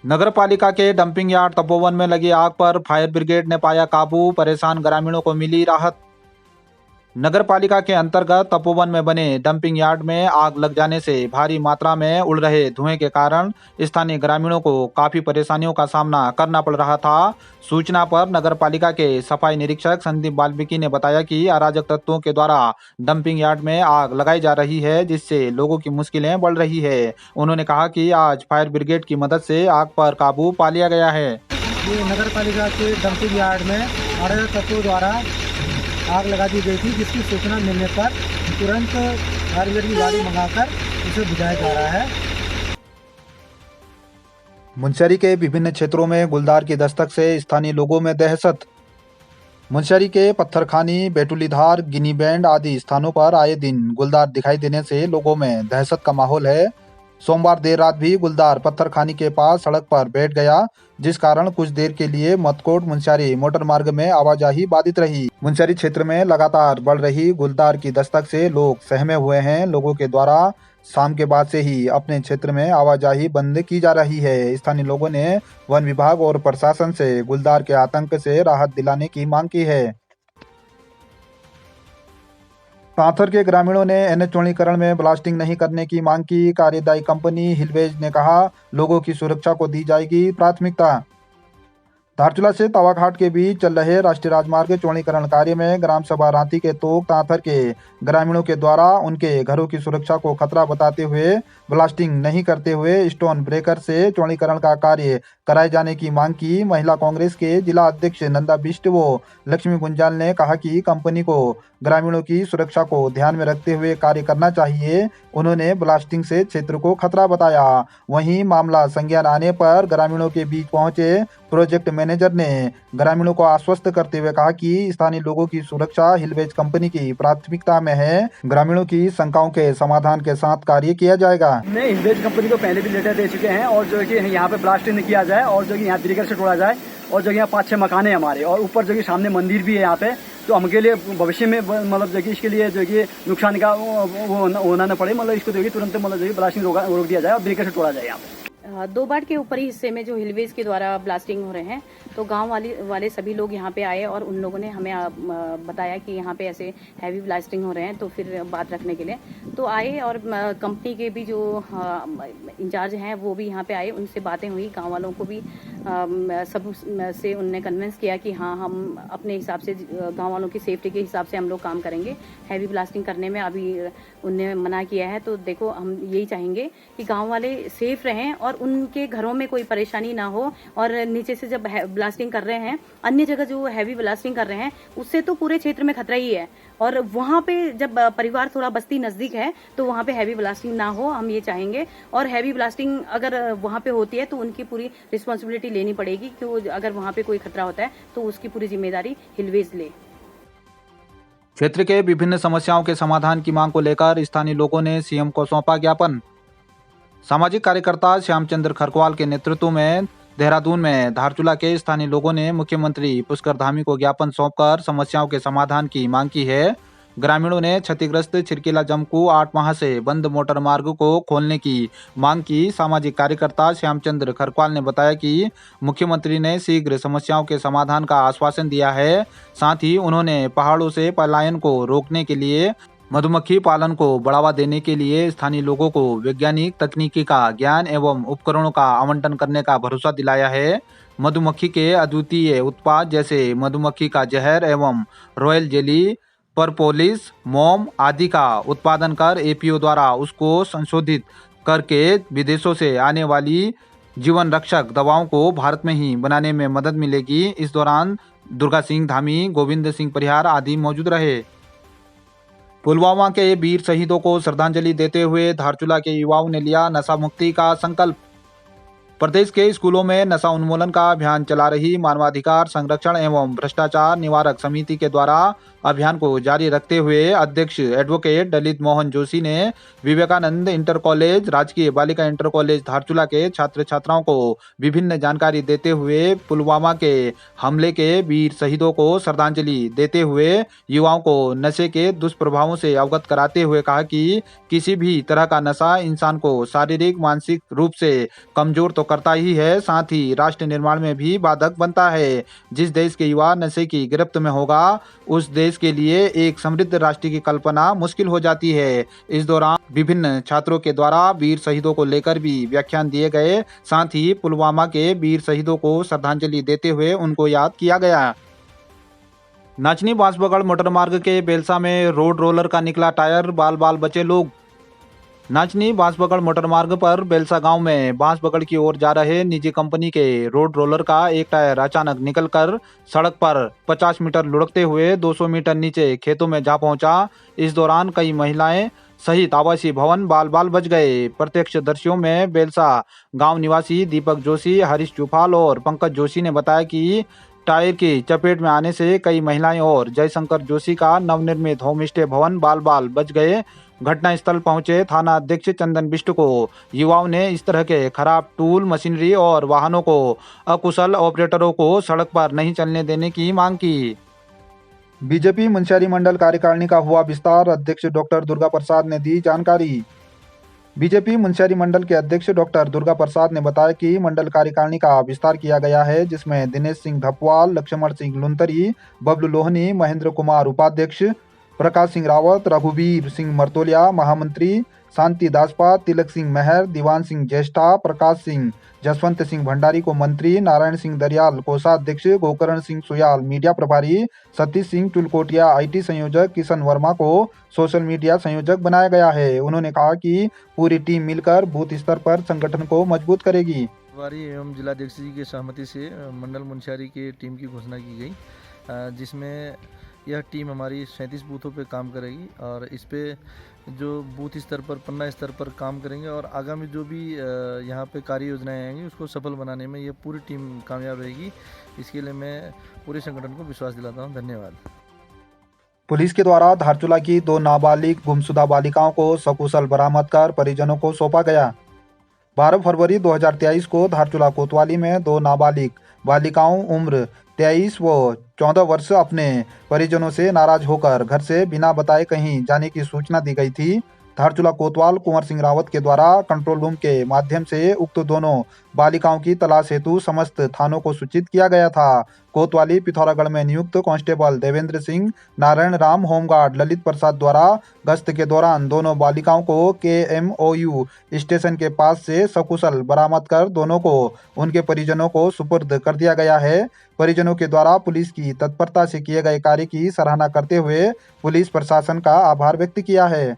नगर पालिका के dumping yard Tapovan में लगी आग पर फायर ब्रिगेड ने पाया काबू, परेशान ग्रामीणों को मिली राहत। नगर पालिका के अंतर्गत तपोवन में बने डंपिंग यार्ड में आग लग जाने से भारी मात्रा में उड़ रहे धुएं के कारण स्थानीय ग्रामीणों को काफी परेशानियों का सामना करना पड़ रहा था। सूचना पर नगर पालिका के सफाई निरीक्षक संदीप वाल्मीकि ने बताया कि अराजक तत्वों के द्वारा डंपिंग यार्ड में आग लगाई जा रही है, जिससे लोगों की मुश्किलें बढ़ रही है। उन्होंने कहा कि आज फायर ब्रिगेड की मदद से आग पर काबू पा लिया गया है। ये नगर पालिका के डंपिंग यार्ड में अराजक तत्वों द्वारा आग लगा दी गई थी, जिसकी सूचना मिलने पर तुरंत फायर ब्रिगेड की गाड़ी मंगाकर उसे बुझाया जा रहा है। मुनस्यारी के विभिन्न क्षेत्रों में गुलदार की दस्तक से स्थानीय लोगों में दहशत। मुनस्यारी के पत्थरखानी, बेटुलीधार, गिनी बैंड आदि स्थानों पर आए दिन गुलदार दिखाई देने से लोगों में दहशत का माहौल है। सोमवार देर रात भी गुलदार पत्थरखानी के पास सड़क पर बैठ गया, जिस कारण कुछ देर के लिए मतकोट मुनस्यारी मोटर मार्ग में आवाजाही बाधित रही। मुनस्यारी क्षेत्र में लगातार बढ़ रही गुलदार की दस्तक से लोग सहमे हुए हैं। लोगों के द्वारा शाम के बाद से ही अपने क्षेत्र में आवाजाही बंद की जा रही है। स्थानीय लोगों ने वन विभाग और प्रशासन से गुलदार के आतंक से राहत दिलाने की मांग की है। तांथर के ग्रामीणों ने एनएच चौड़ीकरण में ब्लास्टिंग नहीं करने की मांग की। कार्यदायी कंपनी हिलवेज ने कहा, लोगों की सुरक्षा को दी जाएगी प्राथमिकता। धारचूला से तवाघाट के बीच चल रहे राष्ट्रीय राजमार्ग चौड़ीकरण कार्य में ग्राम सभा रांती के तोक तांथर के ग्रामीणों के द्वारा उनके घरों की सुरक्षा को खतरा बताते हुए ब्लास्टिंग नहीं करते हुए स्टोन ब्रेकर से चौड़ीकरण का कार्य कराए जाने की मांग की। महिला कांग्रेस के जिला अध्यक्ष नंदा बिष्ट व लक्ष्मी गुंजाल ने कहा कि कंपनी को ग्रामीणों की सुरक्षा को ध्यान में रखते हुए कार्य करना चाहिए। उन्होंने ब्लास्टिंग से क्षेत्र को खतरा बताया। वहीं मामला संज्ञान आने पर ग्रामीणों के बीच पहुंचे प्रोजेक्ट मैनेजर ने ग्रामीणों को आश्वस्त करते हुए कहा कि स्थानीय लोगों की सुरक्षा हिलवेज कंपनी की प्राथमिकता में है। ग्रामीणों की शंकाओं के समाधान के साथ कार्य किया जाएगा। हमने हिलवेज कंपनी को पहले भी लेटर दे चुके हैं और जो है कि यहाँ पे ब्लास्टिंग नहीं किया जाए और जो कि यहाँ ब्रेकर से तोड़ा जाए और जो यहाँ 5-6 मकान है हमारे और ऊपर जो कि सामने मंदिर भी है यहाँ पे, तो हमके लिए भविष्य में मतलब जो कि इसके लिए जो कि नुकसान का वो होना न पड़े, मतलब इसको जो कि तुरंत मतलब जो कि ब्लास्टिंग रोक दिया जाए और ब्रेकर से तोड़ा जाए। यहाँ पे दो बाट के ऊपरी हिस्से में जो हिलवेज के द्वारा ब्लास्टिंग हो रहे हैं, तो गांव वाले सभी लोग यहाँ पे आए और उन लोगों ने हमें बताया कि यहाँ पे ऐसे हैवी ब्लास्टिंग हो रहे हैं, तो फिर बात रखने के लिए तो आए और कंपनी के भी जो इंचार्ज हैं वो भी यहाँ पे आए, उनसे बातें हुई। गांव वालों को भी सब से उनने कन्विंस किया कि हाँ, हम अपने हिसाब से गाँव वालों की सेफ्टी के हिसाब से हम लोग काम करेंगे। हैवी ब्लास्टिंग करने में अभी उनने मना किया है, तो देखो हम यही चाहेंगे कि गाँव वाले सेफ रहें और उनके घरों में कोई परेशानी ना हो। और नीचे से जब ब्लास्टिंग कर रहे हैं, अन्य जगह जो हैवी ब्लास्टिंग कर रहे हैं, उससे तो पूरे क्षेत्र में खतरा ही है। और वहां पे जब परिवार थोड़ा बस्ती नजदीक है तो वहां पे हैवी ब्लास्टिंग ना हो, हम ये चाहेंगे। और हैवी ब्लास्टिंग अगर वहां पे होती है तो उनकी पूरी रिस्पॉन्सिबिलिटी लेनी पड़ेगी, क्योंकि अगर वहां पे कोई खतरा होता है तो उसकी पूरी जिम्मेदारी हिलवेज ले। क्षेत्र के विभिन्न समस्याओं के समाधान की मांग को लेकर स्थानीय लोगों ने सीएम को सौंपा ज्ञापन। सामाजिक कार्यकर्ता श्यामचंद्र खरकवाल के नेतृत्व में देहरादून में धारचूला के स्थानीय लोगों ने मुख्यमंत्री पुष्कर धामी को ज्ञापन सौंपकर समस्याओं के समाधान की मांग की है। ग्रामीणों ने क्षतिग्रस्त छिरकिला जमकू 8 माह से बंद मोटर मार्ग को खोलने की मांग की। सामाजिक कार्यकर्ता श्यामचंद्र खरकवाल ने बताया कि मुख्यमंत्री ने शीघ्र समस्याओं के समाधान का आश्वासन दिया है। साथ ही उन्होंने पहाड़ों से पलायन को रोकने के लिए, मधुमक्खी पालन को बढ़ावा देने के लिए स्थानीय लोगों को वैज्ञानिक तकनीकी का ज्ञान एवं उपकरणों का आवंटन करने का भरोसा दिलाया है। मधुमक्खी के अद्वितीय उत्पाद जैसे मधुमक्खी का जहर एवं रॉयल जेली, परपोलिस, मोम आदि का उत्पादन कर एपीओ द्वारा उसको संशोधित करके विदेशों से आने वाली जीवन रक्षक दवाओं को भारत में ही बनाने में मदद मिलेगी। इस दौरान दुर्गा सिंह धामी, गोविंद सिंह परिहार आदि मौजूद रहे। पुलवामा के वीर शहीदों को श्रद्धांजलि देते हुए धारचूला के युवाओं ने लिया नशा मुक्ति का संकल्प। प्रदेश के स्कूलों में नशा उन्मूलन का अभियान चला रही मानवाधिकार संरक्षण एवं भ्रष्टाचार निवारक समिति के द्वारा अभियान को जारी रखते हुए अध्यक्ष एडवोकेट ललित मोहन जोशी ने विवेकानंद इंटर कॉलेज, राजकीय बालिका इंटर कॉलेज धारचूला के छात्र छात्राओं को विभिन्न जानकारी देते हुए पुलवामा के हमले के वीर शहीदों को श्रद्धांजलि देते हुए युवाओं को नशे के दुष्प्रभावों से अवगत कराते हुए कहा कि किसी भी तरह का नशा इंसान को शारीरिक मानसिक रूप से कमजोर तो करता ही है, साथ ही राष्ट्र निर्माण में भी बाधक बनता है। जिस देश के युवा नशे की गिरफ्त में होगा, उस देश के लिए एक समृद्ध राष्ट्र की कल्पना मुश्किल हो जाती है। इस दौरान विभिन्न छात्रों के द्वारा वीर शहीदों को लेकर भी व्याख्यान दिए गए, साथ ही पुलवामा के वीर शहीदों को श्रद्धांजलि देते हुए उनको याद किया गया। नाचनी बांसबगड़ मोटरमार्ग के बेलसा में रोड रोलर का निकला टायर, बाल बाल बचे लोग। नाचनी बांसबगड़ मोटरमार्ग पर बेलसा गांव में बांसबगड़ की ओर जा रहे निजी कंपनी के रोड रोलर का एक टायर अचानक निकलकर सड़क पर 50 मीटर लुढ़कते हुए 200 मीटर नीचे खेतों में जा पहुंचा। इस दौरान कई महिलाएं सहित आवासीय भवन बाल बाल बच गए। प्रत्यक्षदर्शियों में बेलसा गांव निवासी दीपक जोशी, हरीश चुफाल और पंकज जोशी ने बताया कि टायर की चपेट में आने से कई महिलाएं और जयशंकर जोशी का नवनिर्मित होम स्टे भवन बाल बाल बच गए। घटनास्थल पहुंचे थाना अध्यक्ष चंदन बिष्ट को युवाओं ने इस तरह के खराब टूल मशीनरी और वाहनों को अकुशल ऑपरेटरों को सड़क पर नहीं चलने देने की मांग की। बीजेपी मुंशियारी मंडल कार्यकारिणी का हुआ विस्तार, अध्यक्ष डॉक्टर दुर्गा प्रसाद ने दी जानकारी। बीजेपी मुंशियारी मंडल के अध्यक्ष डॉक्टर दुर्गा प्रसाद ने बताया कि मंडल कार्यकारिणी का विस्तार किया गया है, जिसमें दिनेश सिंह धपवाल, लक्ष्मण सिंह लुंतरी, बबलू लोहनी, महेंद्र कुमार उपाध्यक्ष, प्रकाश सिंह रावत, रघुवीर सिंह मर्तोलिया महामंत्री, शांति दासपा, तिलक सिंह मेहर, दीवान सिंह ज्येष्ठा, प्रकाश सिंह, जसवंत सिंह भंडारी को मंत्री, नारायण सिंह दरियाल कोषाध्यक्ष, गोकर्ण सिंह सुयाल मीडिया प्रभारी, सतीश सिंह टुलकोटिया आईटी संयोजक, किशन वर्मा को सोशल मीडिया संयोजक बनाया गया है। उन्होंने कहा कि पूरी टीम मिलकर बूथ स्तर पर संगठन को मजबूत करेगी। प्रभारी एवं जिलाध्यक्ष जी की सहमति से मंडल मुंशियारी की टीम की घोषणा की गई, जिसमें यह टीम हमारी 37 बूथों पे काम करेगी और इस पे जो बूथ स्तर पर, पन्ना स्तर पर काम करेंगे और आगामी जो भी यहाँ पे कार्य योजनाएं आएंगी उसको सफल बनाने में ये पूरी टीम कामयाब रहेगी। इसके लिए मैं पूरे संगठन को विश्वास दिलाता हूँ। धन्यवाद। पुलिस के द्वारा धारचूला की 2 नाबालिग गुमशुदा बालिकाओं को सकुशल बरामद कर परिजनों को सौंपा गया। 12 फरवरी 2023 को धारचूला कोतवाली में 2 नाबालिग बालिकाओं उम्र 23 व 14 वर्ष अपने परिजनों से नाराज होकर घर से बिना बताए कहीं जाने की सूचना दी गई थी। धारचूला कोतवाल कुंवर सिंह रावत के द्वारा कंट्रोल रूम के माध्यम से उक्त दोनों बालिकाओं की तलाश हेतु समस्त थानों को सूचित किया गया था। कोतवाली पिथौरागढ़ में नियुक्त कांस्टेबल देवेंद्र सिंह, नारायण राम, होमगार्ड ललित प्रसाद द्वारा गश्त के दौरान दोनों बालिकाओं को KMOU स्टेशन के पास से सकुशल बरामद कर दोनों को उनके परिजनों को सुपुर्द कर दिया गया है। परिजनों के द्वारा पुलिस की तत्परता से किए गए कार्य की सराहना करते हुए पुलिस प्रशासन का आभार व्यक्त किया है।